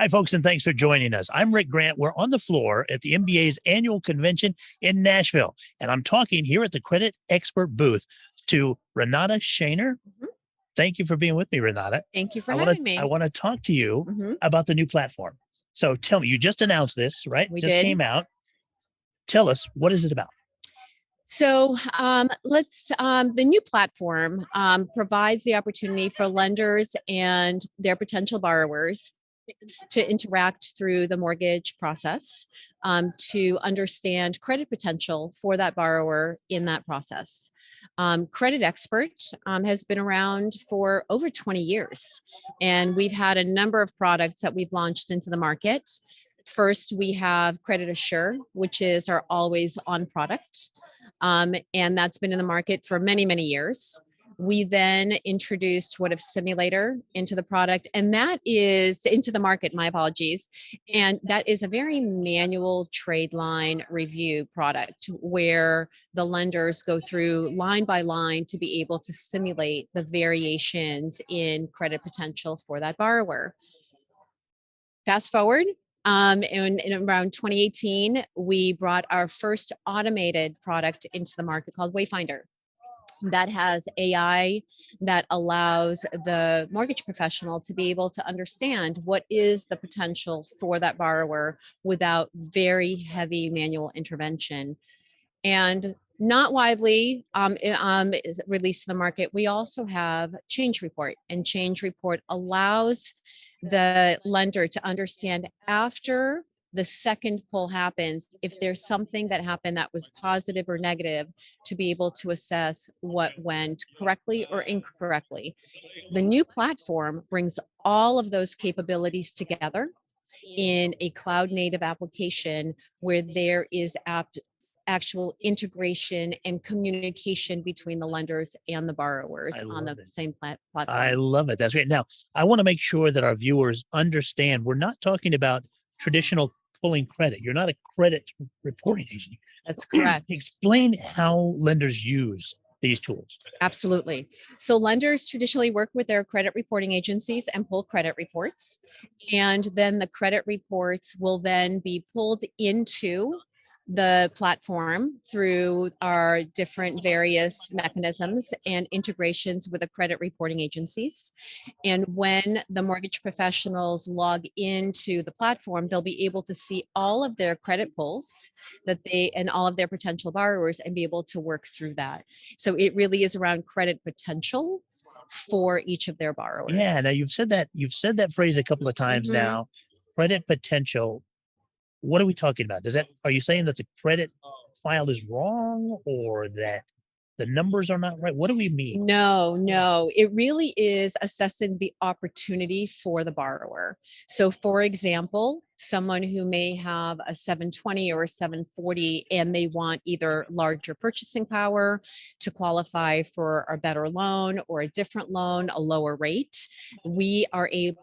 Hi, folks, and thanks for joining us. I'm Rick Grant. We're on the floor at the MBA's annual convention in Nashville, and I'm talking here at the Credit Expert booth to Renata Sheyner. Mhm. Thank you for being with me, Renata. Thank you for I having me. want to talk to you Mhm. about the new platform. So tell me, you just announced this, right? We Just did. came out. Tell us, what is it about? So the new platform provides the opportunity for lenders and their potential borrowers to interact through the mortgage process, to understand credit potential for that borrower in that process. CreditXpert has been around for over 20 years, and we've had a number of products that we've launched into the market. First, we have Credit Assure, which is our always on product. And that's been in the market for many, many years. We then introduced What If Simulator into the product, and that is into the market, my apologies. And that is a very manual trade line review product where the lenders go through line by line to be able to simulate the variations in credit potential for that borrower. Fast forward, in around 2018, we brought our first automated product into the market called Wayfinder. That has AI that allows the mortgage professional to be able to understand what is the potential for that borrower without very heavy manual intervention. And not widely is released to the market. We also have Change Report, and Change Report allows the lender to understand after the second pull happens, if there's something that happened that was positive or negative, to be able to assess what went correctly or incorrectly. The new platform brings all of those capabilities together in a cloud native application where there is actual integration and communication between the lenders and the borrowers I on love the it. same I platform. love it. That's great. Now, I want to make sure that our viewers understand we're not talking about traditional pulling credit. You're not a credit reporting agency. That's correct. Explain how lenders use these tools. Absolutely. So lenders traditionally work with their credit reporting agencies and pull credit reports. And then the credit reports will then be pulled into the platform through our different various mechanisms and integrations with the credit reporting agencies. And when the mortgage professionals log into the platform, they'll be able to see all of their credit pulls that they and all of their potential borrowers and be able to work through that. So it really is around credit potential for each of their Yeah, now borrowers. you've said that phrase a couple of times Mhm. now. Credit potential. What are we talking about? Are you saying that the credit file is wrong or that the numbers are not right? What do we mean? No, no, it really is assessing the opportunity for the borrower. So, for example, someone who may have a 720 or a 740 and they want either larger purchasing power to qualify for a better loan or a different loan, a lower rate, we are able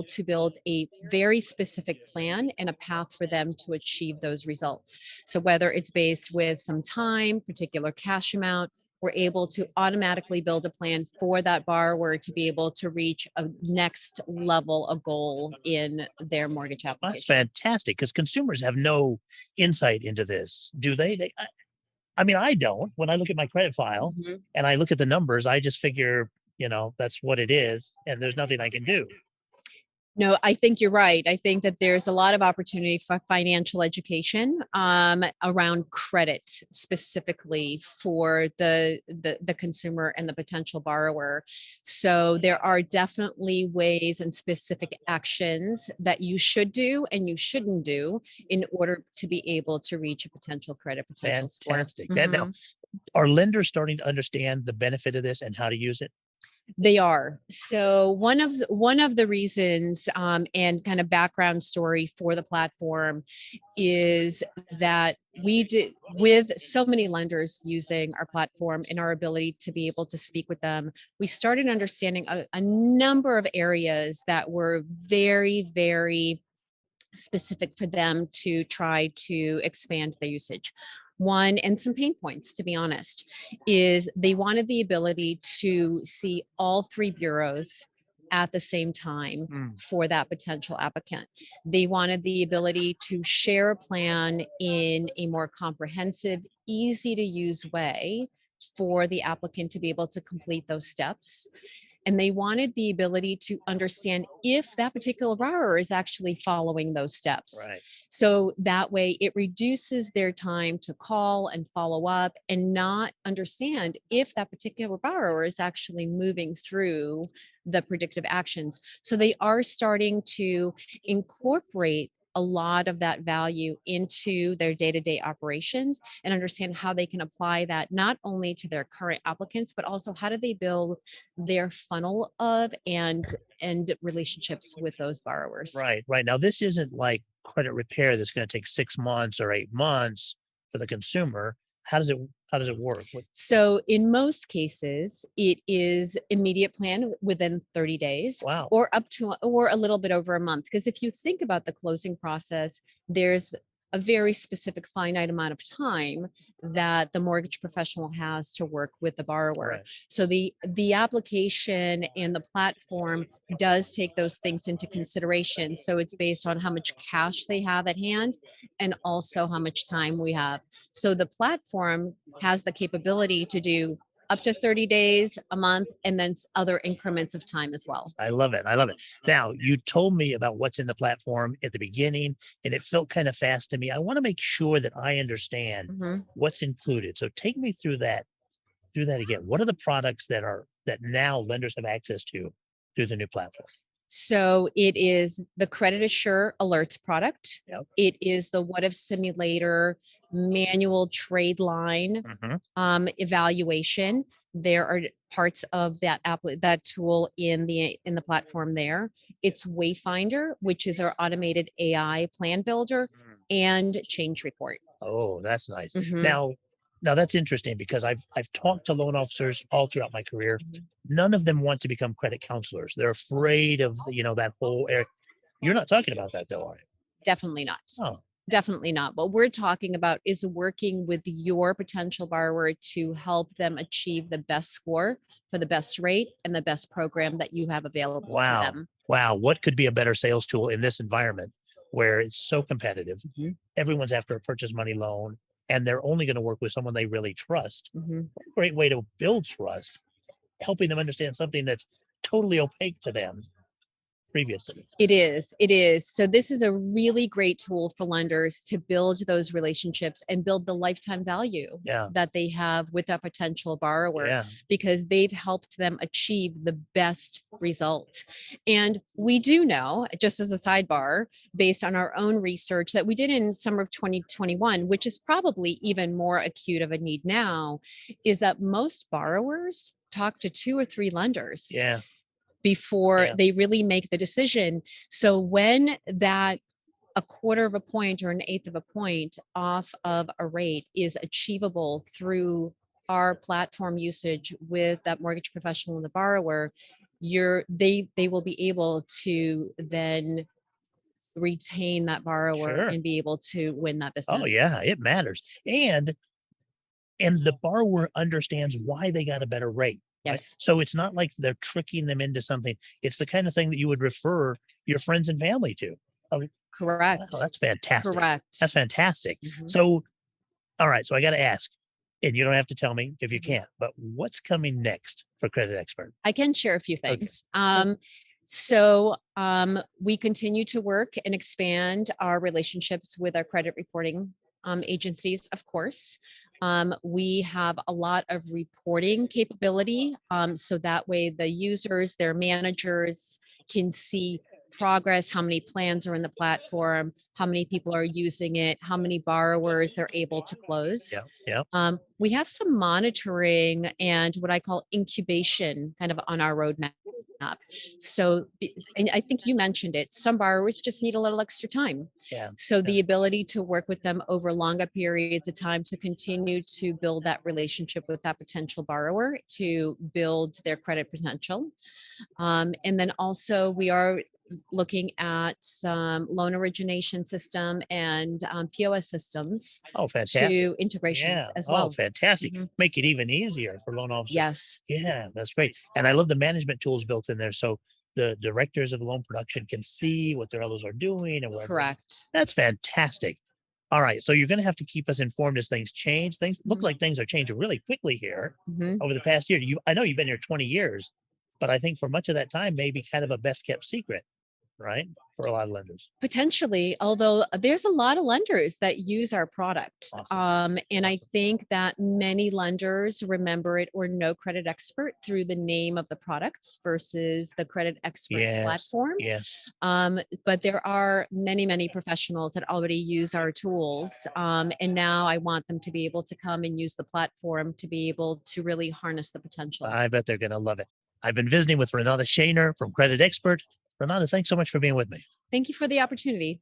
to build a very specific plan and a path for them to achieve those results. So whether it's based with some time, particular cash amount, we're able to automatically build a plan for that borrower to be able to reach a next level of goal in their mortgage Well, that's application. fantastic because consumers have no insight into this, do they? I mean, I don't. When I look at my credit file Mhm. and I look at the numbers, I just figure, that's what it is, and there's nothing I can do. No, I think you're right. I think that there's a lot of opportunity for financial education around credit, specifically for the consumer and the potential borrower. So there are definitely ways and specific actions that you should do and you shouldn't do in order to be able to reach a potential credit potential score. Fantastic. Now, Mhm. are lenders starting to understand the benefit of this and how to use it? They are. So one of the reasons and kind of background story for the platform is that we did with so many lenders using our platform and our ability to be able to speak with them. We started understanding a number of areas that were very, very specific for them to try to expand the usage. One, and some pain points, to be honest, is they wanted the ability to see all three bureaus at the same time Mm, for that potential applicant. They wanted the ability to share a plan in a more comprehensive, easy to use way for the applicant to be able to complete those steps. And they wanted the ability to understand if that particular borrower is actually following those steps. right. So that way it reduces their time to call and follow up and not understand if that particular borrower is actually moving through the predictive actions. So they are starting to incorporate a lot of that value into their day-to-day operations and understand how they can apply that not only to their current applicants, but also how do they build their funnel of and relationships with those borrowers. Right, right. Now, this isn't like credit repair that's going to take 6 months or 8 months for the consumer. How does it work? So in most cases, it is immediate plan within 30 days Wow. or up to or a little bit over a month. Because if you think about the closing process, there's a very specific finite amount of time that the mortgage professional has to work with the borrower. Right. So the application and the platform does take those things into consideration. So it's based on how much cash they have at hand and also how much time we have. So the platform has the capability to do up to 30 days, a month, and then other increments of time as well. I love it. I love it. Now, you told me about what's in the platform at the beginning, and it felt kind of fast to me. I want to make sure that I understand Mhm. what's included. So take me through that again. What are the products that now lenders have access to through the new platform? So it is the Credit Assure Alerts product. Yep. It is the What If Simulator manual trade line Hmm. evaluation. There are parts of that tool in the platform there. It's Wayfinder, which is our automated AI plan builder, and Change Report. Oh, that's nice. Mhm, Now that's interesting because I've talked to loan officers all throughout my career. mhm. None of them want to become credit counselors. They're afraid of that whole area. You're not talking about that though, are you? Definitely not. Oh, Definitely not. What we're talking about is working with your potential borrower to help them achieve the best score for the best rate and the best program that you have available to wow. them. Wow. What could be a better sales tool in this environment where it's so competitive? Mhm, Everyone's after a purchase money loan and they're only going to work with someone they really trust. mhm. What a great way to build trust, helping them understand something that's totally opaque to them previously. It is. It is. So this is a really great tool for lenders to build those relationships and build the lifetime value Yeah. that they have with a potential borrower Yeah. because they've helped them achieve the best result. And we do know, just as a sidebar, based on our own research that we did in summer of 2021, which is probably even more acute of a need now, is that most borrowers talk to two or three lenders Yeah. before Yeah. they really make the decision. So when that a quarter of a point or an eighth of a point off of a rate is achievable through our platform usage with that mortgage professional and the borrower, they will be able to then retain that borrower Sure. and be able to win that Oh business. yeah, it matters. And the borrower understands why they got a better rate, right? Yes, So it's not like they're tricking them into something. It's the kind of thing that you would refer your friends and family to. Oh, wow, correct. that's fantastic. Correct. That's fantastic. Mhm, So, all right. So I got to ask, and you don't have to tell me if you mhm. can't, but what's coming next for Credit Expert? I can share a few Okay. things. We continue to work and expand our relationships with our credit reporting agencies, of course. We have a lot of reporting capability. So that way the users, their managers can see progress, how many plans are in the platform, how many people are using it, how many borrowers they're able to close. Yeah. Yeah. We have some monitoring and what I call incubation kind of on our roadmap. And I think you mentioned it, some borrowers just need a little extra time. Yeah. So Yeah. the ability to work with them over longer periods of time to continue to build that relationship with that potential borrower to build their credit potential. And then also we are looking at some loan origination system and POS systems Oh, fantastic. to integrations Yeah. as Oh, well. fantastic. Mhm. Make it even easier for loan officers. Yes. Yeah, that's great. And I love the management tools built in there. So the directors of loan production can see what their others are doing and where. Correct. That's fantastic. All right. So you're going to have to keep us informed as things change. Things look Mhm. like things are changing really quickly here Mhm. over the past year. I know you've been here 20 years, but I think for much of that time, maybe kind of a best kept secret, right? For a lot of lenders. Potentially, although there's a lot of lenders that use our product. Awesome. And I Awesome. think that many lenders remember it or know Credit Expert through the name of the products versus the Credit Expert Yes. platform. Yes. But there are many, many professionals that already use our tools. And now I want them to be able to come and use the platform to be able to really harness the potential. I bet they're going to love it. I've been visiting with Renata Sheyner from Credit Expert. Renata, thanks so much for being with me. Thank you for the opportunity.